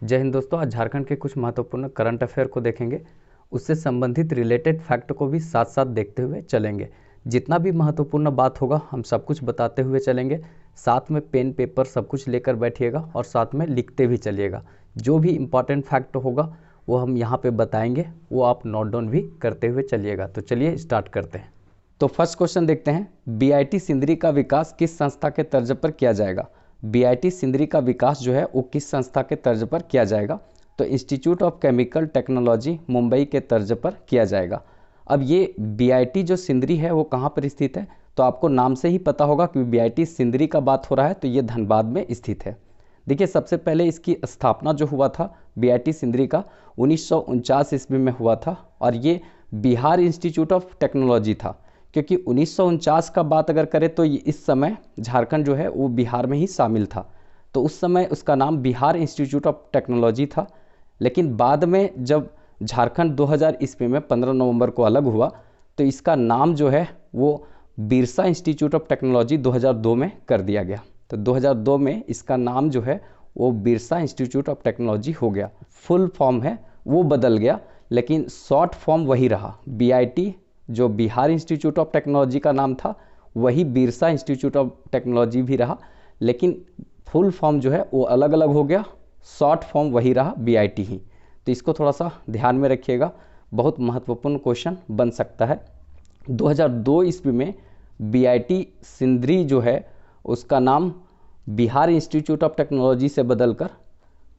जय हिंद दोस्तों। आज झारखंड के कुछ महत्वपूर्ण करंट अफेयर को देखेंगे, उससे संबंधित रिलेटेड फैक्ट को भी साथ साथ देखते हुए चलेंगे। जितना भी महत्वपूर्ण बात होगा हम सब कुछ बताते हुए चलेंगे। साथ में पेन पेपर सब कुछ लेकर बैठिएगा और साथ में लिखते भी चलिएगा। जो भी इम्पॉर्टेंट फैक्ट होगा वो हम यहाँ पे बताएंगे, वो आप नोट डाउन भी करते हुए चलिएगा। तो चलिए स्टार्ट करते हैं। तो फर्स्ट क्वेश्चन देखते हैं, बीआईटी सिंदरी का विकास किस संस्था के तर्ज पर किया जाएगा। बीआईटी सिंदरी का विकास जो है वो किस संस्था के तर्ज पर किया जाएगा, तो institute of chemical technology Mumbai के तर्ज पर किया जाएगा। अब ये बीआईटी जो सिंदरी है वो कहाँ पर स्थित है, तो आपको नाम से ही पता होगा कि बीआईटी सिंदरी का बात हो रहा है, तो ये धनबाद में स्थित है। देखिए, सबसे पहले इसकी स्थापना जो हुआ था बीआईटी सिंदरी का 1949 ईस्वी में हुआ था, और ये बिहार इंस्टीट्यूट ऑफ टेक्नोलॉजी था, क्योंकि 1949 का बात अगर करें तो इस समय झारखंड जो है वो बिहार में ही शामिल था, तो उस समय उसका नाम बिहार इंस्टीट्यूट ऑफ टेक्नोलॉजी था। लेकिन बाद में जब झारखंड 2000 ईस्वी में 15 नवंबर को अलग हुआ, तो इसका नाम जो है वो बिरसा इंस्टीट्यूट ऑफ टेक्नोलॉजी 2002 में कर दिया गया। तो 2002 में इसका नाम जो है वो बिरसा इंस्टीट्यूट ऑफ टेक्नोलॉजी हो गया। फुल फॉर्म है वो बदल गया, लेकिन शॉर्ट फॉर्म वही रहा। बीआईटी जो बिहार इंस्टीट्यूट ऑफ टेक्नोलॉजी का नाम था वही बिरसा इंस्टीट्यूट ऑफ टेक्नोलॉजी भी रहा, लेकिन फुल फॉर्म जो है वो अलग अलग हो गया, शॉर्ट फॉर्म वही रहा बीआईटी ही। तो इसको थोड़ा सा ध्यान में रखिएगा, बहुत महत्वपूर्ण क्वेश्चन बन सकता है। 2002 ईस्वी में बीआईटी सिंदरी जो है उसका नाम बिहार इंस्टीट्यूट ऑफ टेक्नोलॉजी से बदलकर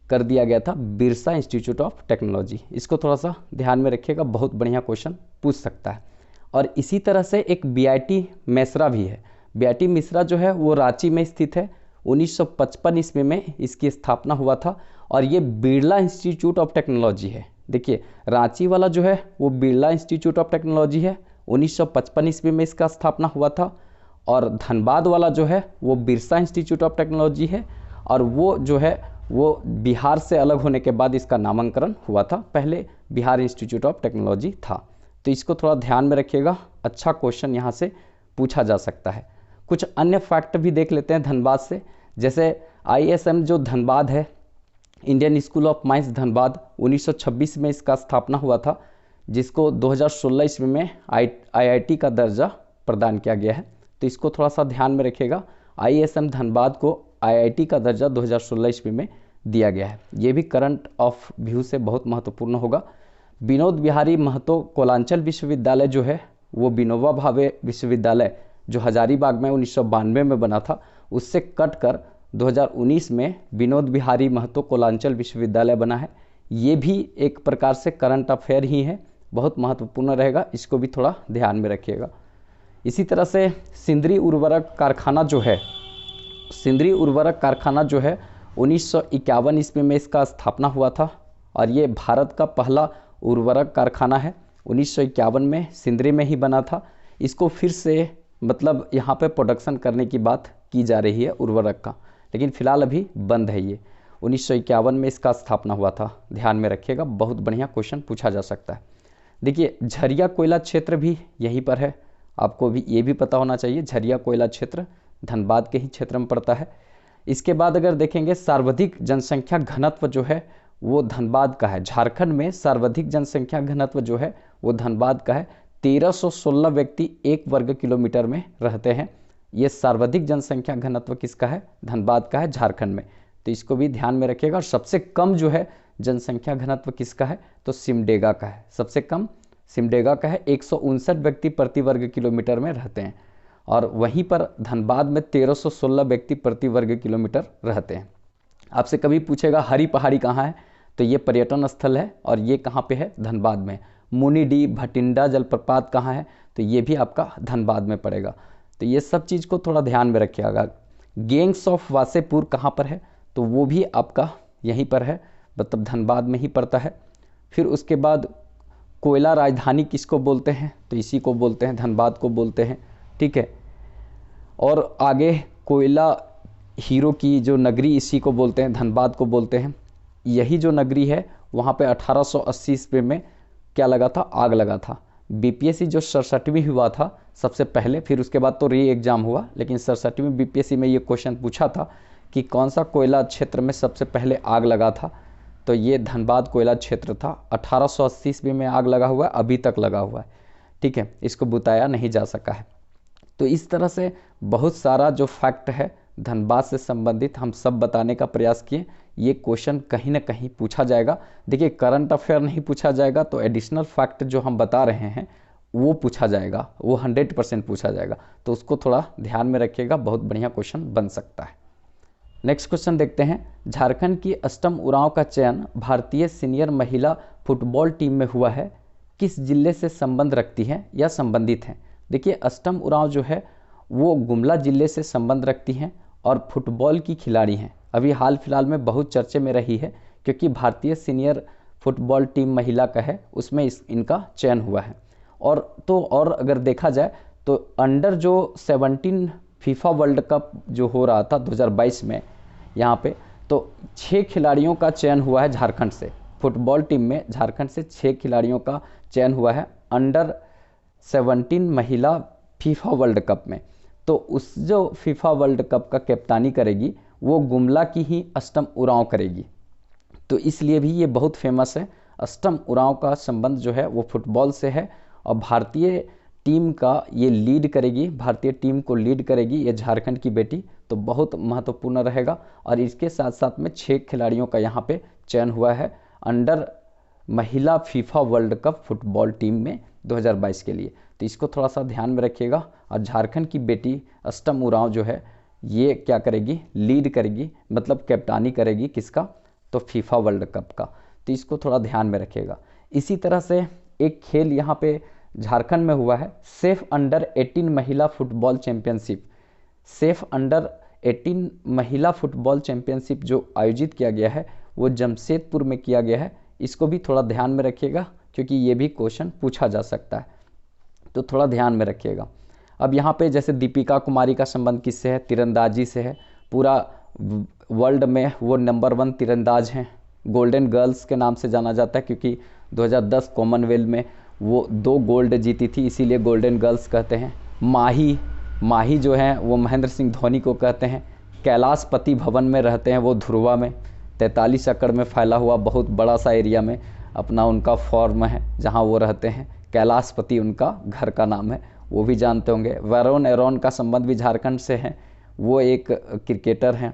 कर दिया गया था बिरसा इंस्टीट्यूट ऑफ टेक्नोलॉजी। इसको थोड़ा सा ध्यान में रखिएगा, बहुत बढ़िया क्वेश्चन पूछ सकता है। और इसी तरह से एक बीआईटी मेसरा भी है। बीआईटी मेसरा जो है वो रांची में स्थित है। 1955 ईस्वी में इसकी स्थापना हुआ था, और ये बिरला इंस्टीट्यूट ऑफ टेक्नोलॉजी है। देखिए, रांची वाला जो है वो बिरला इंस्टीट्यूट ऑफ टेक्नोलॉजी है, 1955 ईस्वी में इसका स्थापना हुआ था। और धनबाद वाला जो है वो बिरसा इंस्टीट्यूट ऑफ टेक्नोलॉजी है, और वो जो है वो बिहार से अलग होने के बाद इसका नामकरण हुआ था, पहले बिहार इंस्टीट्यूट ऑफ टेक्नोलॉजी था। तो इसको थोड़ा ध्यान में रखिएगा, अच्छा क्वेश्चन यहाँ से पूछा जा सकता है। कुछ अन्य फैक्ट भी देख लेते हैं धनबाद से, जैसे आईएसएम जो धनबाद है, Indian school of mines Dhanbad, 1926 में इसका स्थापना हुआ था, जिसको 2016 ईस्वी में आईआईटी का दर्जा प्रदान किया गया है। तो इसको थोड़ा सा ध्यान में रखिएगा, आईएसएम धनबाद को आईआईटी का दर्जा 2016 ईस्वी में दिया गया है। ये भी करंट ऑफ व्यू से बहुत महत्वपूर्ण होगा। विनोद बिहारी महतो कोलांचल विश्वविद्यालय जो है वो विनोबा भावे विश्वविद्यालय जो हजारीबाग में 1992 में बना था, उससे कट कर 2019 में विनोद बिहारी महतो कोलांचल विश्वविद्यालय बना है। ये भी एक प्रकार से करंट अफेयर ही है, बहुत महत्वपूर्ण रहेगा, इसको भी थोड़ा ध्यान में रखिएगा। इसी तरह से सिंदरी उर्वरक कारखाना जो है, सिंदरी उर्वरक कारखाना जो है 1951 ईस्वी में इसका स्थापना हुआ था, और ये भारत का पहला उर्वरक कारखाना है। 1951 में सिंदरी में ही बना था। इसको फिर से मतलब यहाँ पे प्रोडक्शन करने की बात की जा रही है उर्वरक का, लेकिन फिलहाल अभी बंद है ये। 1951 में इसका स्थापना हुआ था, ध्यान में रखिएगा, बहुत बढ़िया क्वेश्चन पूछा जा सकता है। देखिए, झरिया कोयला क्षेत्र भी यहीं पर है, आपको भी ये भी पता होना चाहिए। झरिया कोयला क्षेत्र धनबाद के ही क्षेत्र में पड़ता है। इसके बाद अगर देखेंगे, सर्वाधिक जनसंख्या घनत्व जो है वो धनबाद का है। झारखंड में सर्वाधिक जनसंख्या घनत्व जो है वो धनबाद का है। 1316 व्यक्ति 1 वर्ग किलोमीटर में रहते हैं। ये सर्वाधिक जनसंख्या घनत्व किसका है? धनबाद का है, झारखंड में। तो इसको भी ध्यान में रखिएगा। और सबसे कम जो है जनसंख्या घनत्व किसका है? तो सिमडेगा का है। सबसे कम सिमडेगा का है, 159 व्यक्ति प्रति वर्ग किलोमीटर में रहते हैं। और वहीं पर धनबाद में 1316 व्यक्ति प्रति वर्ग किलोमीटर रहते हैं। आपसे कभी पूछेगा हरी पहाड़ी कहाँ है, तो ये पर्यटन स्थल है, और ये कहाँ पे है? धनबाद में। मुनिडी भटिंडा जलप्रपात कहाँ है? तो ये भी आपका धनबाद में पड़ेगा। तो ये सब चीज़ को थोड़ा ध्यान में रखिएगा। गैंग्स ऑफ वासेपुर कहाँ पर है? तो वो भी आपका यहीं पर है, मतलब धनबाद में ही पड़ता है। फिर उसके बाद कोयला राजधानी किसको बोलते हैं? तो इसी को बोलते हैं, धनबाद को बोलते हैं, ठीक है। और आगे कोयला हीरो की जो नगरी, इसी को बोलते हैं, धनबाद को बोलते हैं। यही जो नगरी है वहाँ पे 1880 ईस्वी में क्या लगा था? आग लगा था। बीपीएससी जो 67वीं हुआ था सबसे पहले, फिर उसके बाद तो री एग्ज़ाम हुआ, लेकिन 67वीं बीपीएससी में ये क्वेश्चन पूछा था कि कौन सा कोयला क्षेत्र में सबसे पहले आग लगा था। तो ये धनबाद कोयला क्षेत्र था। 1880 ईस्वी में आग लगा हुआ है, अभी तक लगा हुआ है, ठीक है, इसको बुताया नहीं जा सका है। तो इस तरह से बहुत सारा जो फैक्ट है धनबाद से संबंधित हम सब बताने का प्रयास किए। ये क्वेश्चन कहीं ना कहीं पूछा जाएगा। देखिए करंट अफेयर नहीं पूछा जाएगा तो एडिशनल फैक्ट जो हम बता रहे हैं वो पूछा जाएगा, वो 100% पूछा जाएगा, तो उसको थोड़ा ध्यान में रखिएगा, बहुत बढ़िया क्वेश्चन बन सकता है। नेक्स्ट क्वेश्चन देखते हैं। झारखंड की अष्टम उरांव का चयन भारतीय सीनियर महिला फुटबॉल टीम में हुआ है, किस जिले से संबंध रखती है या संबंधित हैं? देखिए अष्टम उरांव जो है वो गुमला जिले से संबंध रखती हैं और फुटबॉल की खिलाड़ी हैं। अभी हाल फिलहाल में बहुत चर्चे में रही है क्योंकि भारतीय सीनियर फुटबॉल टीम महिला का है, उसमें इनका चयन हुआ है। और अगर देखा जाए तो अंडर जो 17 फीफा वर्ल्ड कप जो हो रहा था 2022 में यहाँ पे, तो 6 खिलाड़ियों का चयन हुआ है झारखंड से। फुटबॉल टीम में झारखंड से 6 खिलाड़ियों का चयन हुआ है अंडर 17 महिला फीफा वर्ल्ड कप में। तो उस जो फीफा वर्ल्ड कप का कप्तानी करेगी वो गुमला की ही अष्टम उरांव करेगी, तो इसलिए भी ये बहुत फेमस है। अष्टम उरांव का संबंध जो है वो फुटबॉल से है और भारतीय टीम का ये लीड करेगी, भारतीय टीम को लीड करेगी ये झारखंड की बेटी, तो बहुत महत्वपूर्ण रहेगा। और इसके साथ साथ में 6 खिलाड़ियों का यहाँ पे चयन हुआ है अंडर महिला FIFA world cup football team में 2022 के लिए, तो इसको थोड़ा सा ध्यान में रखिएगा। और झारखंड की बेटी अष्टम उरांव जो है ये क्या करेगी, लीड करेगी, मतलब कप्तानी करेगी किसका, तो फीफा वर्ल्ड कप का, तो इसको थोड़ा ध्यान में रखिएगा। इसी तरह से एक खेल यहाँ पे झारखंड में हुआ है, सेफ अंडर 18 महिला फुटबॉल चैंपियनशिप। सेफ अंडर 18 महिला फुटबॉल चैंपियनशिप जो आयोजित किया गया है वो जमशेदपुर में किया गया है, इसको भी थोड़ा ध्यान में रखिएगा क्योंकि ये भी क्वेश्चन पूछा जा सकता है, तो थोड़ा ध्यान में रखिएगा। अब यहाँ पे जैसे दीपिका कुमारी का संबंध किससे है, तीरंदाजी से है। पूरा वर्ल्ड में वो नंबर 1 तीरंदाज हैं, गोल्डन गर्ल्स के नाम से जाना जाता है क्योंकि 2010 कॉमनवेल्थ में वो 2 गोल्ड जीती थी, इसीलिए गोल्डन गर्ल्स कहते हैं। माही जो हैं वो महेंद्र सिंह धोनी को कहते हैं। कैलाशपति भवन में रहते हैं वो ध्रुवा में, 43 एकड़ में फैला हुआ बहुत बड़ा सा एरिया में अपना उनका फॉर्म है जहाँ वो रहते हैं। कैलाशपति उनका घर का नाम है, वो भी जानते होंगे। वरुण एरोन का संबंध भी झारखंड से है, वो एक क्रिकेटर हैं।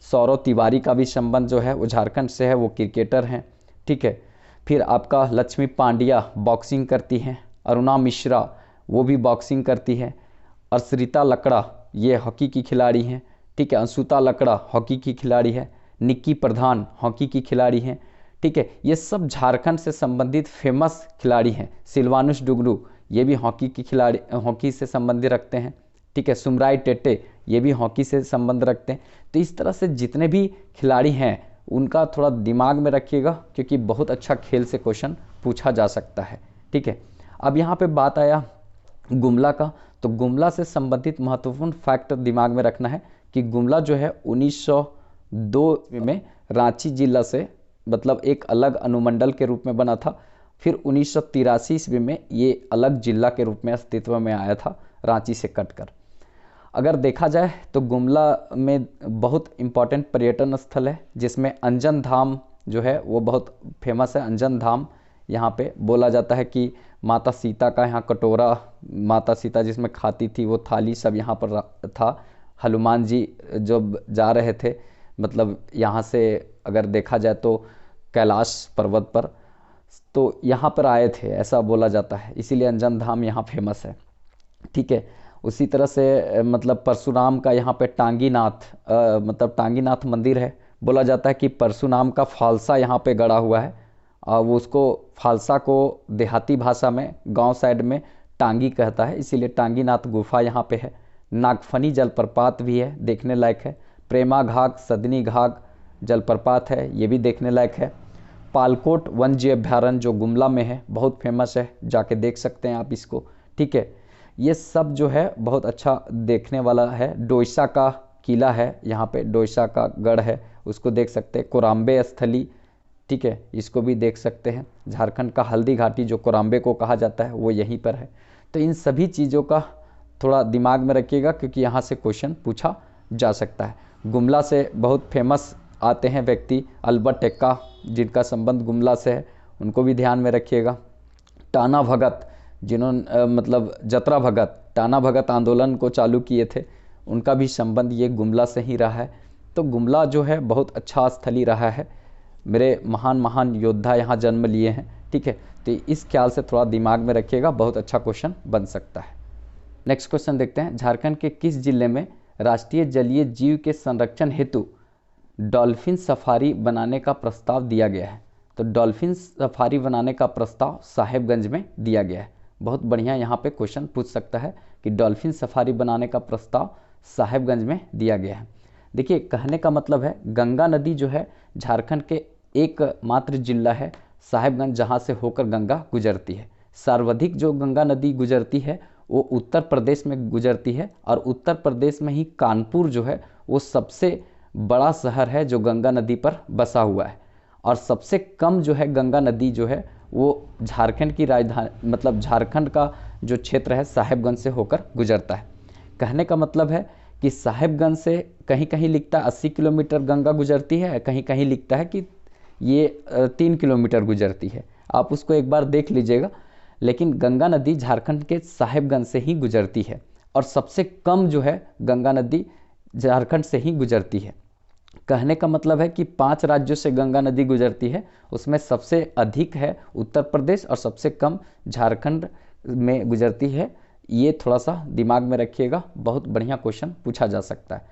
सौरव तिवारी का भी संबंध जो है वो झारखंड से है, वो क्रिकेटर हैं, ठीक है। फिर आपका लक्ष्मी पांड्या बॉक्सिंग करती हैं। अरुणा मिश्रा वो भी बॉक्सिंग करती है। अर्षिता लकड़ा ये हॉकी की खिलाड़ी हैं, ठीक है। अंशुता लकड़ा हॉकी की खिलाड़ी है। निक्की प्रधान हॉकी की खिलाड़ी हैं, ठीक है। ये सब झारखंड से संबंधित फेमस खिलाड़ी हैं। सिलवानुस डुगरू ये भी हॉकी की खिलाड़ी, हॉकी से संबंध रखते हैं, ठीक है। सुमराई टेटे ये भी हॉकी से संबंध रखते हैं। तो इस तरह से जितने भी खिलाड़ी हैं उनका थोड़ा दिमाग में रखिएगा क्योंकि बहुत अच्छा खेल से क्वेश्चन पूछा जा सकता है, ठीक है। अब यहाँ पे बात आया गुमला का, तो गुमला से संबंधित महत्वपूर्ण फैक्ट दिमाग में रखना है कि गुमला जो है 1902 में रांची जिला से मतलब एक अलग अनुमंडल के रूप में बना था। फिर 1983 ईस्वी में ये अलग जिला के रूप में अस्तित्व में आया था रांची से कटकर। अगर देखा जाए तो गुमला में बहुत इम्पॉर्टेंट पर्यटन स्थल है जिसमें अंजन धाम जो है वो बहुत फेमस है। अंजन धाम यहाँ पे बोला जाता है कि माता सीता का यहाँ कटोरा, माता सीता जिसमें खाती थी वो थाली सब यहाँ पर था। हनुमान जी जब जा रहे थे मतलब यहाँ से अगर देखा जाए तो कैलाश पर्वत पर, तो यहाँ पर आए थे ऐसा बोला जाता है, इसीलिए अंजन धाम यहाँ फेमस है, ठीक है। उसी तरह से मतलब परशुराम का यहाँ पे टांगीनाथ मतलब टांगीनाथ मंदिर है। बोला जाता है कि परशुराम का फालसा यहाँ पे गड़ा हुआ है और वो उसको फालसा को देहाती भाषा में गांव साइड में टांगी कहता है, इसीलिए टांगीनाथ गुफा यहाँ पे है। नागफनी जलप्रपात भी है, देखने लायक है। प्रेमा घाघ सदनी घाघ जलप्रपात है, ये भी देखने लायक है। पालकोट वन्य अभ्यारण्य जो गुमला में है बहुत फेमस है, जाके देख सकते हैं आप इसको, ठीक है। ये सब जो है बहुत अच्छा देखने वाला है। डोईसा का किला है यहाँ पे, डोईसा का गढ़ है, उसको देख सकते हैं। कोराम्बे स्थली, ठीक है, इसको भी देख सकते हैं। झारखंड का हल्दी घाटी जो कोराम्बे को कहा जाता है वो यहीं पर है। तो इन सभी चीज़ों का थोड़ा दिमाग में रखिएगा क्योंकि यहाँ से क्वेश्चन पूछा जा सकता है। गुमला से बहुत फेमस आते हैं व्यक्ति, अल्बर्ट एक्का जिनका संबंध गुमला से है उनको भी ध्यान में रखिएगा। टाना भगत, जिन्होंने मतलब जतरा भगत टाना भगत आंदोलन को चालू किए थे, उनका भी संबंध ये गुमला से ही रहा है। तो गुमला जो है बहुत अच्छा स्थली रहा है, मेरे महान महान योद्धा यहाँ जन्म लिए हैं, ठीक है। तो इस ख्याल से थोड़ा दिमाग में रखिएगा, बहुत अच्छा क्वेश्चन बन सकता है। नेक्स्ट क्वेश्चन देखते हैं, झारखंड के किस जिले में राष्ट्रीय जलीय जीव के संरक्षण हेतु डॉल्फिन सफारी बनाने का प्रस्ताव दिया गया है? तो डॉल्फिन सफारी बनाने का प्रस्ताव साहेबगंज में दिया गया है। बहुत बढ़िया यहाँ पे क्वेश्चन पूछ सकता है कि डॉल्फिन सफारी बनाने का प्रस्ताव साहेबगंज में दिया गया है। देखिए, कहने का मतलब है गंगा नदी जो है झारखंड के एकमात्र जिला है साहेबगंज जहाँ से होकर गंगा गुजरती है। सर्वाधिक जो गंगा नदी गुजरती है वो उत्तर प्रदेश में गुजरती है, और उत्तर प्रदेश में ही कानपुर जो है वो सबसे बड़ा शहर है जो गंगा नदी पर बसा हुआ है। और सबसे कम जो है गंगा नदी जो है वो झारखंड की राजधानी मतलब झारखंड का जो क्षेत्र है साहेबगंज से होकर गुजरता है। कहने का मतलब है कि साहेबगंज से कहीं कहीं लिखता है 80 किलोमीटर गंगा गुजरती है, कहीं कहीं लिखता है कि ये 3 किलोमीटर गुजरती है। आप उसको एक बार देख लीजिएगा, लेकिन गंगा नदी झारखंड के साहेबगंज से ही गुजरती है, और सबसे कम जो है गंगा नदी झारखंड से ही गुजरती है। कहने का मतलब है कि 5 राज्यों से गंगा नदी गुजरती है, उसमें सबसे अधिक है उत्तर प्रदेश और सबसे कम झारखंड में गुजरती है। ये थोड़ा सा दिमाग में रखिएगा, बहुत बढ़िया क्वेश्चन पूछा जा सकता है।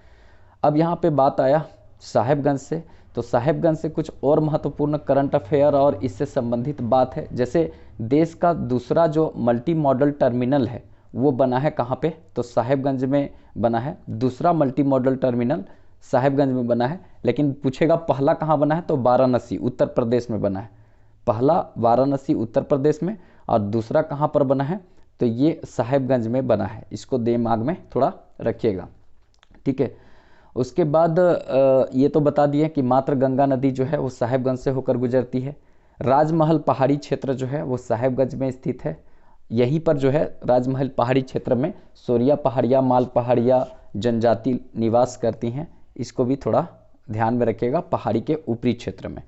अब यहाँ पे बात आया साहेबगंज से, तो साहेबगंज से कुछ और महत्वपूर्ण करंट अफेयर और इससे संबंधित बात है। जैसे देश का दूसरा जो मल्टी मॉडल टर्मिनल है वो बना है कहाँ पे? तो साहेबगंज में बना है। दूसरा मल्टी मॉडल टर्मिनल साहेबगंज में बना है, लेकिन पूछेगा पहला कहाँ बना है? तो वाराणसी उत्तर प्रदेश में बना है। पहला वाराणसी उत्तर प्रदेश में, और दूसरा कहाँ पर बना है? तो ये साहेबगंज में बना है। इसको दिमाग में थोड़ा रखिएगा, ठीक है। उसके बाद ये तो बता दिए कि मात्र गंगा नदी जो है वो साहेबगंज से होकर गुजरती है। राजमहल पहाड़ी क्षेत्र जो है वो साहेबगंज में स्थित है। यहीं पर जो है राजमहल पहाड़ी क्षेत्र में सोरिया पहाड़िया, माल पहाड़िया जनजाति निवास करती हैं। इसको भी थोड़ा ध्यान में रखिएगा, पहाड़ी के ऊपरी क्षेत्र में।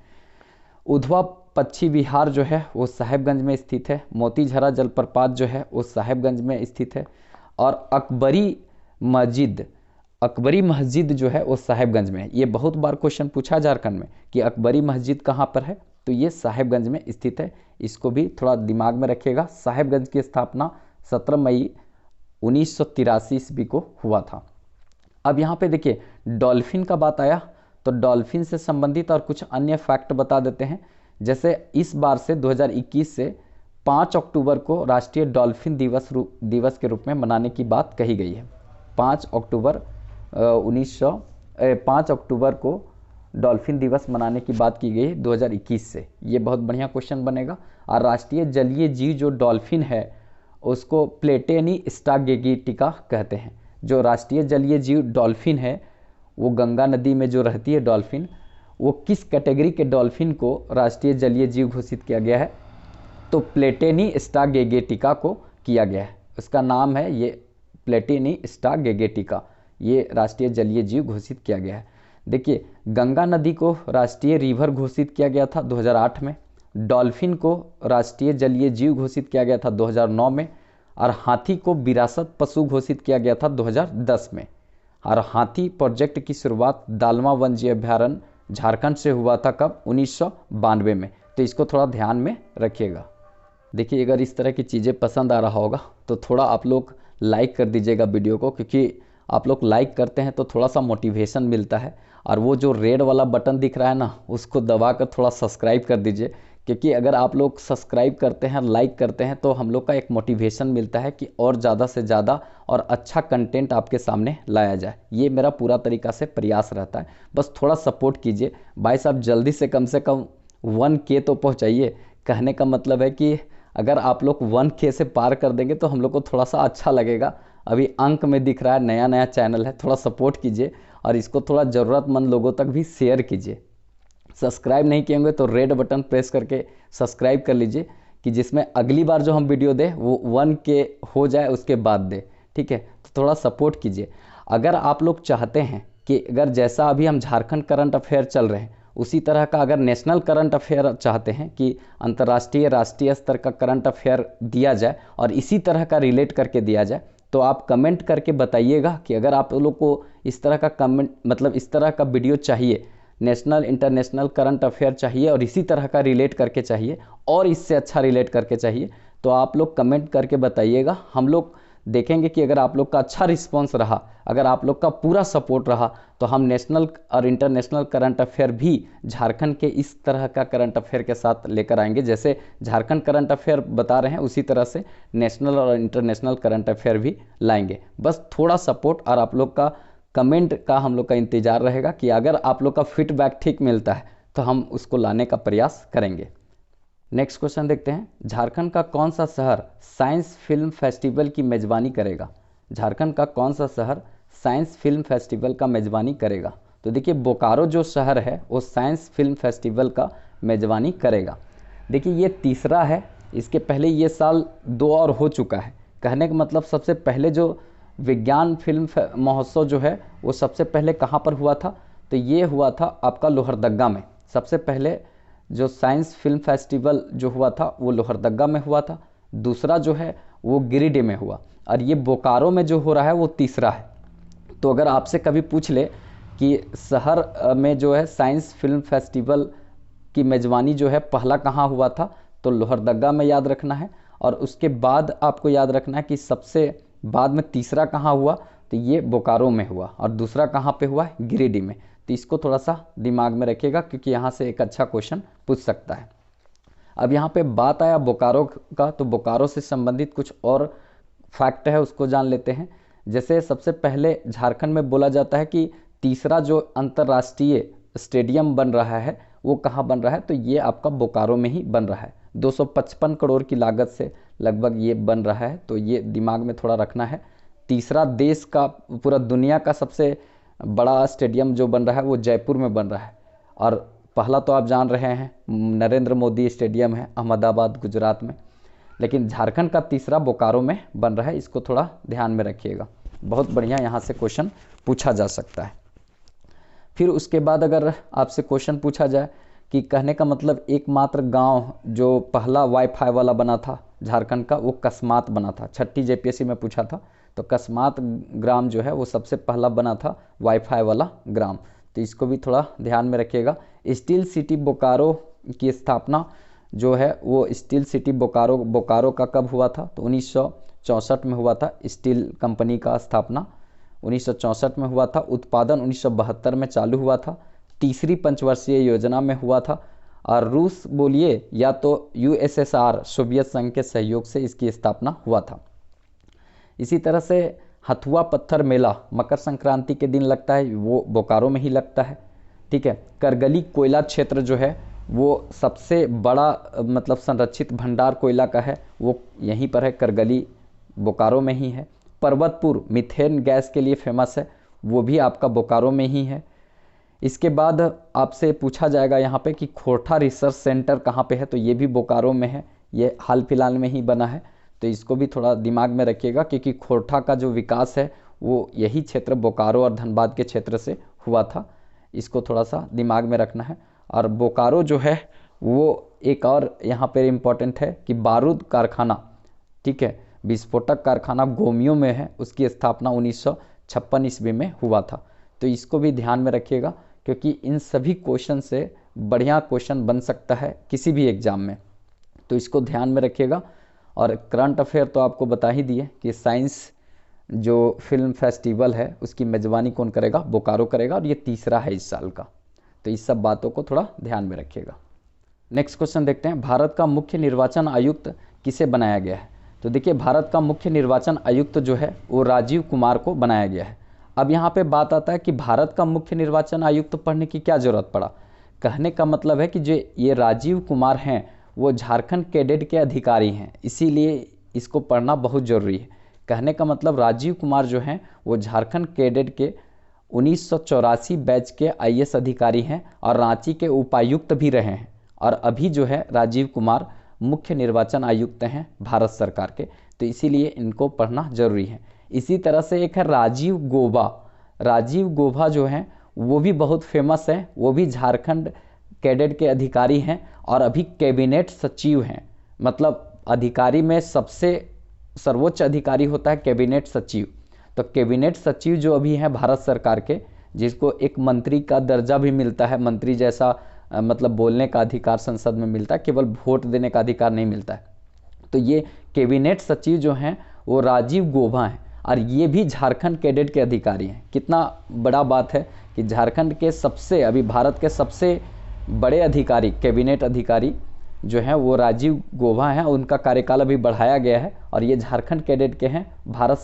उधवा पक्षी विहार जो है वो साहेबगंज में स्थित है। मोतीझरा जलप्रपात जो है वो साहेबगंज में स्थित है। और अकबरी मस्जिद जो है वो साहेबगंज में है। ये बहुत बार क्वेश्चन पूछा झारखंड में कि अकबरी मस्जिद कहाँ पर है, तो ये साहेबगंज में स्थित है। इसको भी थोड़ा दिमाग में रखिएगा। साहेबगंज की स्थापना 17 मई 1983 ईस्वी को हुआ था। अब यहाँ पे देखिए डॉल्फिन का बात आया, तो डॉल्फिन से संबंधित और कुछ अन्य फैक्ट बता देते हैं। जैसे इस बार से 2021 से 5 अक्टूबर को राष्ट्रीय डॉल्फिन दिवस के रूप में मनाने की बात कही गई है। 5 अक्टूबर को डॉल्फिन दिवस मनाने की बात की गई है 2021 से। ये बहुत बढ़िया क्वेश्चन बनेगा। और राष्ट्रीय जलीय जीव जो डॉल्फिन है उसको प्लेटेनी स्टागेगेटिका कहते हैं। जो राष्ट्रीय जलीय जीव डॉल्फिन है वो गंगा नदी में जो रहती है डॉल्फिन, वो किस कैटेगरी के डॉल्फिन को राष्ट्रीय जलीय जीव घोषित किया गया है? तो प्लेटेनी स्टागेगेटिका को किया गया है। उसका नाम है ये प्लेटेनी स्टागेगेटिका, ये राष्ट्रीय जलीय जीव घोषित किया गया है। देखिए गंगा नदी को राष्ट्रीय रिवर घोषित किया गया था 2008 में, डॉल्फिन को राष्ट्रीय जलीय जीव घोषित किया गया था 2009 में, और हाथी को विरासत पशु घोषित किया गया था 2010 में। और हाथी प्रोजेक्ट की शुरुआत दालमा वन्यजीव अभ्यारण्य झारखंड से हुआ था कब? 1992 में। तो इसको थोड़ा ध्यान में रखिएगा। देखिए अगर इस तरह की चीज़ें पसंद आ रहा होगा तो थोड़ा आप लोग लाइक कर दीजिएगा वीडियो को, क्योंकि आप लोग लाइक करते हैं तो थोड़ा सा मोटिवेशन मिलता है। और वो जो रेड वाला बटन दिख रहा है ना, उसको दबाकर थोड़ा सब्सक्राइब कर दीजिए, क्योंकि अगर आप लोग सब्सक्राइब करते हैं, लाइक करते हैं, तो हम लोग का एक मोटिवेशन मिलता है कि और ज़्यादा से ज़्यादा और अच्छा कंटेंट आपके सामने लाया जाए। ये मेरा पूरा तरीका से प्रयास रहता है। बस थोड़ा सपोर्ट कीजिए भाई साहब, जल्दी से कम 1K तो पहुँचाइए। कहने का मतलब है कि अगर आप लोग 1K से पार कर देंगे तो हम लोग को थोड़ा सा अच्छा लगेगा। अभी अंक में दिख रहा है, नया नया चैनल है, थोड़ा सपोर्ट कीजिए और इसको थोड़ा ज़रूरतमंद लोगों तक भी शेयर कीजिए। सब्सक्राइब नहीं किए होंगे तो रेड बटन प्रेस करके सब्सक्राइब कर लीजिए, कि जिसमें अगली बार जो हम वीडियो दें वो 1K हो जाए उसके बाद दे, ठीक है। तो थोड़ा सपोर्ट कीजिए। अगर आप लोग चाहते हैं कि अगर जैसा अभी हम झारखंड करंट अफेयर चल रहे हैं उसी तरह का अगर नेशनल करंट अफेयर चाहते हैं कि अंतर्राष्ट्रीय राष्ट्रीय स्तर का करंट अफेयर दिया जाए और इसी तरह का रिलेट करके दिया जाए, तो आप कमेंट करके बताइएगा कि अगर आप लोग को इस तरह का कमेंट मतलब इस तरह का वीडियो चाहिए, नेशनल इंटरनेशनल करंट अफेयर चाहिए और इसी तरह का रिलेट करके चाहिए और इससे अच्छा रिलेट करके चाहिए, तो आप लोग कमेंट करके बताइएगा। हम लोग देखेंगे कि अगर आप लोग का अच्छा रिस्पांस रहा, अगर आप लोग का पूरा सपोर्ट रहा, तो हम नेशनल और इंटरनेशनल करंट अफेयर भी झारखंड के इस तरह का करंट अफेयर के साथ लेकर आएंगे। जैसे झारखंड करंट अफेयर बता रहे हैं, उसी तरह से नेशनल और इंटरनेशनल करंट अफेयर भी लाएंगे। बस थोड़ा सपोर्ट और आप लोग का कमेंट का हम लोग का इंतज़ार रहेगा कि अगर आप लोग का फीडबैक ठीक मिलता है तो हम उसको लाने का प्रयास करेंगे। नेक्स्ट क्वेश्चन देखते हैं, झारखंड का कौन सा शहर साइंस फिल्म फेस्टिवल की मेज़बानी करेगा? झारखंड का कौन सा शहर साइंस फिल्म फेस्टिवल का मेज़बानी करेगा? तो देखिए बोकारो जो शहर है वो साइंस फिल्म फेस्टिवल का मेज़बानी करेगा। देखिए ये तीसरा है, इसके पहले ये साल 2 और हो चुका है। कहने का मतलब सबसे पहले जो विज्ञान फिल्म महोत्सव जो है वो सबसे पहले कहाँ पर हुआ था? तो ये हुआ था आपका लोहरदग्गा में। सबसे पहले जो साइंस फिल्म फेस्टिवल जो हुआ था वो लोहरदग्गा में हुआ था, दूसरा जो है वो गिरिडीह में हुआ, और ये बोकारो में जो हो रहा है वो तीसरा है। तो अगर आपसे कभी पूछ ले कि शहर में जो है साइंस फिल्म फेस्टिवल की मेज़बानी जो है पहला कहाँ हुआ था, तो लोहरदग्गा में याद रखना है, और उसके बाद आपको याद रखना है कि सबसे बाद में तीसरा कहाँ हुआ, तो ये बोकारो में हुआ, और दूसरा कहाँ पे हुआ, गिरिडीह में। तो इसको थोड़ा सा दिमाग में रखिएगा क्योंकि यहाँ से एक अच्छा क्वेश्चन पूछ सकता है। अब यहाँ पे बात आया बोकारो का, तो बोकारो से संबंधित कुछ और फैक्ट है उसको जान लेते हैं। जैसे सबसे पहले झारखंड में बोला जाता है कि तीसरा जो अंतर्राष्ट्रीय स्टेडियम बन रहा है वो कहाँ बन रहा है, तो ये आपका बोकारो में ही बन रहा है। 255 करोड़ की लागत से लगभग ये बन रहा है, तो ये दिमाग में थोड़ा रखना है। तीसरा देश का पूरा दुनिया का सबसे बड़ा स्टेडियम जो बन रहा है वो जयपुर में बन रहा है, और पहला तो आप जान रहे हैं नरेंद्र मोदी स्टेडियम है अहमदाबाद गुजरात में, लेकिन झारखंड का तीसरा बोकारो में बन रहा है। इसको थोड़ा ध्यान में रखिएगा, बहुत बढ़िया यहाँ से क्वेश्चन पूछा जा सकता है। फिर उसके बाद अगर आपसे क्वेश्चन पूछा जाए कि कहने का मतलब एकमात्र गांव जो पहला वाईफाई वाला बना था झारखंड का वो कस्मात बना था, छठी जेपीएससी में पूछा था, तो कस्मात ग्राम जो है वो सबसे पहला बना था वाईफाई वाला ग्राम। तो इसको भी थोड़ा ध्यान में रखिएगा। स्टील सिटी बोकारो की स्थापना जो है वो स्टील सिटी बोकारो का कब हुआ था, तो 1964 में हुआ था। स्टील कंपनी का स्थापना 1964 में हुआ था। उत्पादन 1972 में चालू हुआ था। तीसरी पंचवर्षीय योजना में हुआ था, और रूस बोलिए या तो यूएसएसआर सोवियत संघ के सहयोग से इसकी स्थापना हुआ था। इसी तरह से हथुआ पत्थर मेला मकर संक्रांति के दिन लगता है, वो बोकारो में ही लगता है। ठीक है, करगली कोयला क्षेत्र जो है वो सबसे बड़ा मतलब संरक्षित भंडार कोयला का है, वो यहीं पर है, करगली बोकारो में ही है। पर्वतपुर मीथेन गैस के लिए फेमस है, वो भी आपका बोकारो में ही है। इसके बाद आपसे पूछा जाएगा यहाँ पे कि खोरठा रिसर्च सेंटर कहाँ पे है, तो ये भी बोकारो में है, ये हाल फिलहाल में ही बना है। तो इसको भी थोड़ा दिमाग में रखिएगा क्योंकि खोरठा का जो विकास है वो यही क्षेत्र बोकारो और धनबाद के क्षेत्र से हुआ था, इसको थोड़ा सा दिमाग में रखना है। और बोकारो जो है वो एक और यहाँ पर इम्पोर्टेंट है कि बारूद कारखाना, ठीक है, विस्फोटक कारखाना गोमियों में है, उसकी स्थापना 1956 ईस्वी में हुआ था। तो इसको भी ध्यान में रखिएगा क्योंकि इन सभी क्वेश्चन से बढ़िया क्वेश्चन बन सकता है किसी भी एग्जाम में, तो इसको ध्यान में रखिएगा। और करंट अफेयर तो आपको बता ही दिए कि साइंस जो फिल्म फेस्टिवल है उसकी मेज़बानी कौन करेगा, बोकारो करेगा, और ये तीसरा है इस साल का। तो इस सब बातों को थोड़ा ध्यान में रखिएगा। नेक्स्ट क्वेश्चन देखते हैं, भारत का मुख्य निर्वाचन आयुक्त किसे बनाया गया है? तो देखिए भारत का मुख्य निर्वाचन आयुक्त जो है वो राजीव कुमार को बनाया गया है। अब यहाँ पे बात आता है कि भारत का मुख्य निर्वाचन आयुक्त पढ़ने की क्या ज़रूरत पड़ा। कहने का मतलब है कि जो ये राजीव कुमार हैं वो झारखंड कैडेट के अधिकारी हैं, इसीलिए इसको पढ़ना बहुत ज़रूरी है। कहने का मतलब राजीव कुमार जो हैं वो झारखंड कैडेट के 1984 बैच के आईएएस अधिकारी हैं और रांची के उपायुक्त भी रहे हैं, और अभी जो है राजीव कुमार मुख्य निर्वाचन आयुक्त हैं भारत सरकार के, तो इसीलिए इनको पढ़ना जरूरी है। इसी तरह से एक है राजीव गोबा। राजीव गोबा जो हैं वो भी बहुत फेमस है, वो भी झारखंड कैडेट के अधिकारी हैं और अभी कैबिनेट सचिव हैं। मतलब अधिकारी में सबसे सर्वोच्च अधिकारी होता है कैबिनेट सचिव। तो कैबिनेट सचिव जो अभी हैं भारत सरकार के, जिसको एक मंत्री का दर्जा भी मिलता है, मंत्री जैसा मतलब बोलने का अधिकार संसद में मिलता है, केवल वोट देने का अधिकार नहीं मिलता है। तो ये कैबिनेट सचिव जो हैं वो राजीव गौबा हैं और ये भी झारखंड कैडेट के अधिकारी हैं। कितना बड़ा बात है कि झारखंड के सबसे, अभी भारत के सबसे बड़े अधिकारी, कैबिनेट अधिकारी जो हैं वो राजीव गौबा हैं। उनका कार्यकाल अभी बढ़ाया गया है और ये झारखंड कैडेट के हैं, भारत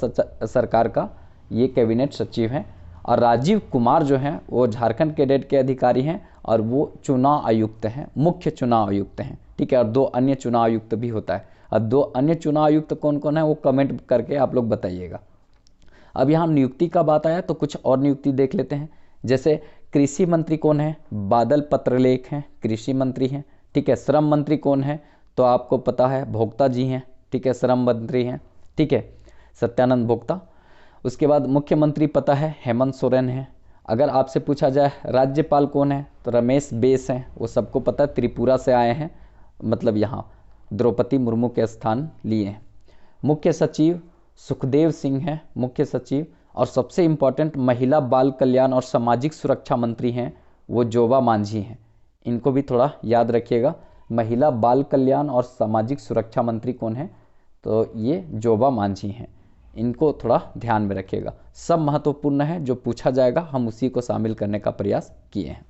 सरकार का ये कैबिनेट सचिव हैं। और राजीव कुमार जो हैं वो झारखंड कैडेट के अधिकारी हैं और वो चुनाव आयुक्त हैं, मुख्य चुनाव आयुक्त हैं। ठीक है, और 2 अन्य चुनाव आयुक्त भी होता है। और 2 अन्य चुनाव आयुक्त कौन कौन है वो कमेंट करके आप लोग बताइएगा। अब यहाँ नियुक्ति का बात आया तो कुछ और नियुक्ति देख लेते हैं। जैसे कृषि मंत्री कौन है? बादल पत्रलेख हैं, कृषि मंत्री हैं। ठीक है, श्रम मंत्री कौन है? तो आपको पता है भोक्ता जी हैं। ठीक है, श्रम मंत्री हैं। ठीक है, सत्यानंद भोक्ता। उसके बाद मुख्यमंत्री पता है हेमंत सोरेन है। अगर आपसे पूछा जाए राज्यपाल कौन है तो रमेश बैस हैं, वो सबको पता है, त्रिपुरा से आए हैं, मतलब यहाँ द्रौपदी मुर्मू के स्थान लिए हैं। मुख्य सचिव सुखदेव सिंह हैं मुख्य सचिव। और सबसे इम्पॉर्टेंट महिला बाल कल्याण और सामाजिक सुरक्षा मंत्री हैं वो जोबा मांझी हैं। इनको भी थोड़ा याद रखिएगा। महिला बाल कल्याण और सामाजिक सुरक्षा मंत्री कौन है? तो ये जोबा मांझी हैं। इनको थोड़ा ध्यान में रखिएगा। सब महत्वपूर्ण है, जो पूछा जाएगा हम उसी को शामिल करने का प्रयास किए हैं।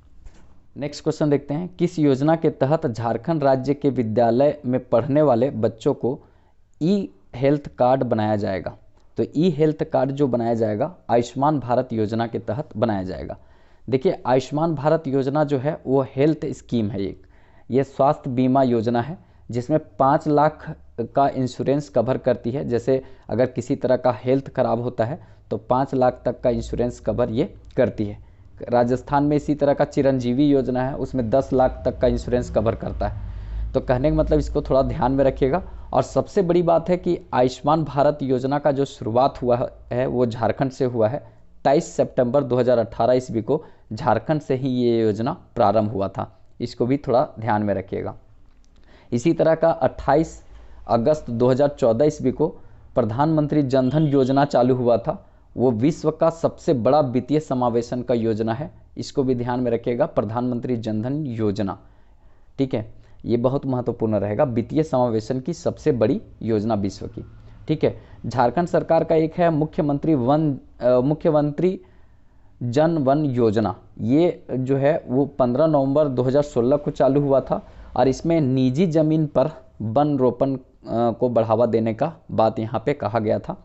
नेक्स्ट क्वेश्चन देखते हैं। किस योजना के तहत झारखंड राज्य के विद्यालय में पढ़ने वाले बच्चों को ई हेल्थ कार्ड बनाया जाएगा? तो ई हेल्थ कार्ड जो बनाया जाएगा आयुष्मान भारत योजना के तहत बनाया जाएगा। देखिए, आयुष्मान भारत योजना जो है वो हेल्थ स्कीम है। ये स्वास्थ्य बीमा योजना है जिसमें 5 लाख का इंश्योरेंस कवर करती है। जैसे अगर किसी तरह का हेल्थ खराब होता है तो 5 लाख तक का इंश्योरेंस कवर ये करती है। राजस्थान में इसी तरह का चिरंजीवी योजना है, उसमें 10 लाख तक का इंश्योरेंस कवर करता है। तो कहने का मतलब इसको थोड़ा ध्यान में रखिएगा। और सबसे बड़ी बात है कि आयुष्मान भारत योजना का जो शुरुआत हुआ है वो झारखंड से हुआ है। 23 सितंबर 2018 ईस्वी को झारखंड से ही ये योजना प्रारंभ हुआ था। इसको भी थोड़ा ध्यान में रखिएगा। इसी तरह का 28 अगस्त 2014 ईस्वी को प्रधानमंत्री जनधन योजना चालू हुआ था। वो विश्व का सबसे बड़ा वित्तीय समावेशन का योजना है। इसको भी ध्यान में रखिएगा, प्रधानमंत्री जनधन योजना। ठीक है, ये बहुत महत्वपूर्ण रहेगा, वित्तीय समावेशन की सबसे बड़ी योजना विश्व की। ठीक है, झारखंड सरकार का एक है मुख्यमंत्री जन वन योजना। ये जो है वो 15 नवंबर 2016 को चालू हुआ था और इसमें निजी जमीन पर वन रोपण को बढ़ावा देने का बात यहाँ पे कहा गया था।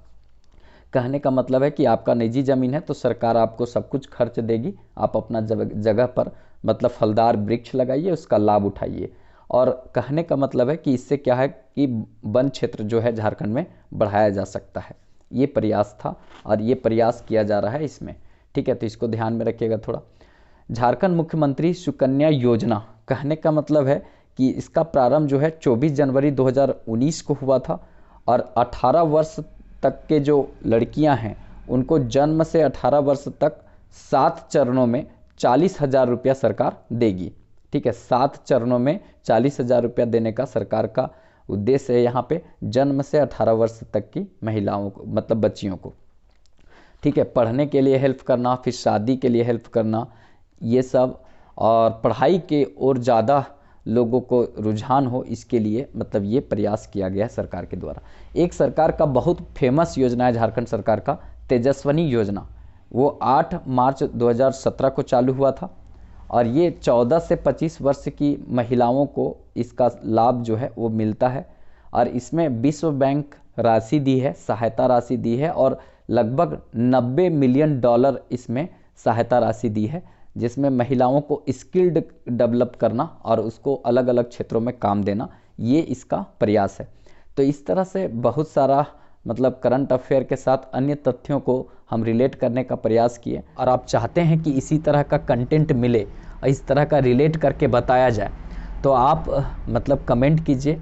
कहने का मतलब है कि आपका निजी ज़मीन है तो सरकार आपको सब कुछ खर्च देगी, आप अपना जगह पर मतलब फलदार वृक्ष लगाइए, उसका लाभ उठाइए। और कहने का मतलब है कि इससे क्या है कि वन क्षेत्र जो है झारखंड में बढ़ाया जा सकता है। ये प्रयास था और ये प्रयास किया जा रहा है इसमें। ठीक है, तो इसको ध्यान में रखिएगा थोड़ा। झारखंड मुख्यमंत्री सुकन्या योजना, कहने का मतलब है कि इसका प्रारंभ जो है 24 जनवरी 2019 को हुआ था और 18 वर्ष तक के जो लड़कियां हैं उनको जन्म से 18 वर्ष तक 7 चरणों में 40,000 रुपया सरकार देगी। ठीक है, 7 चरणों में 40,000 रुपया देने का सरकार का उद्देश्य है यहाँ पे, जन्म से 18 वर्ष तक की महिलाओं को, मतलब बच्चियों को। ठीक है, पढ़ने के लिए हेल्प करना, फिर शादी के लिए हेल्प करना, ये सब, और पढ़ाई के और ज़्यादा लोगों को रुझान हो, इसके लिए मतलब ये प्रयास किया गया है सरकार के द्वारा। एक सरकार का बहुत फेमस योजना है झारखंड सरकार का, तेजस्विनी योजना। वो 8 मार्च 2017 को चालू हुआ था और ये 14 से 25 वर्ष की महिलाओं को इसका लाभ जो है वो मिलता है। और इसमें विश्व बैंक राशि दी है, सहायता राशि दी है, और लगभग $90 मिलियन इसमें सहायता राशि दी है, जिसमें महिलाओं को स्किल्ड डेवलप करना और उसको अलग अलग क्षेत्रों में काम देना, ये इसका प्रयास है। तो इस तरह से बहुत सारा मतलब करंट अफेयर के साथ अन्य तथ्यों को हम रिलेट करने का प्रयास किए। और आप चाहते हैं कि इसी तरह का कंटेंट मिले, इस तरह का रिलेट करके बताया जाए, तो आप मतलब कमेंट कीजिए।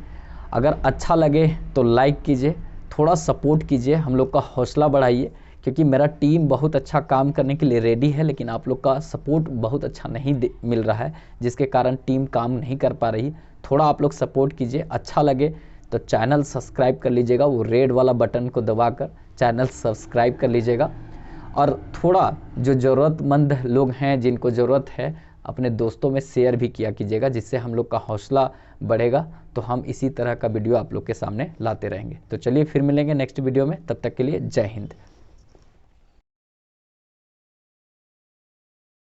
अगर अच्छा लगे तो लाइक कीजिए, थोड़ा सपोर्ट कीजिए, हम लोग का हौसला बढ़ाइए, क्योंकि मेरा टीम बहुत अच्छा काम करने के लिए रेडी है, लेकिन आप लोग का सपोर्ट बहुत अच्छा नहीं मिल रहा है, जिसके कारण टीम काम नहीं कर पा रही। थोड़ा आप लोग सपोर्ट कीजिए, अच्छा लगे तो चैनल सब्सक्राइब कर लीजिएगा, वो रेड वाला बटन को दबाकर चैनल सब्सक्राइब कर लीजिएगा। और थोड़ा जो ज़रूरतमंद लोग हैं, जिनको ज़रूरत है, अपने दोस्तों में शेयर भी किया कीजिएगा, जिससे हम लोग का हौसला बढ़ेगा। तो हम इसी तरह का वीडियो आप लोग के सामने लाते रहेंगे। तो चलिए फिर मिलेंगे नेक्स्ट वीडियो में, तब तक के लिए जय हिंद।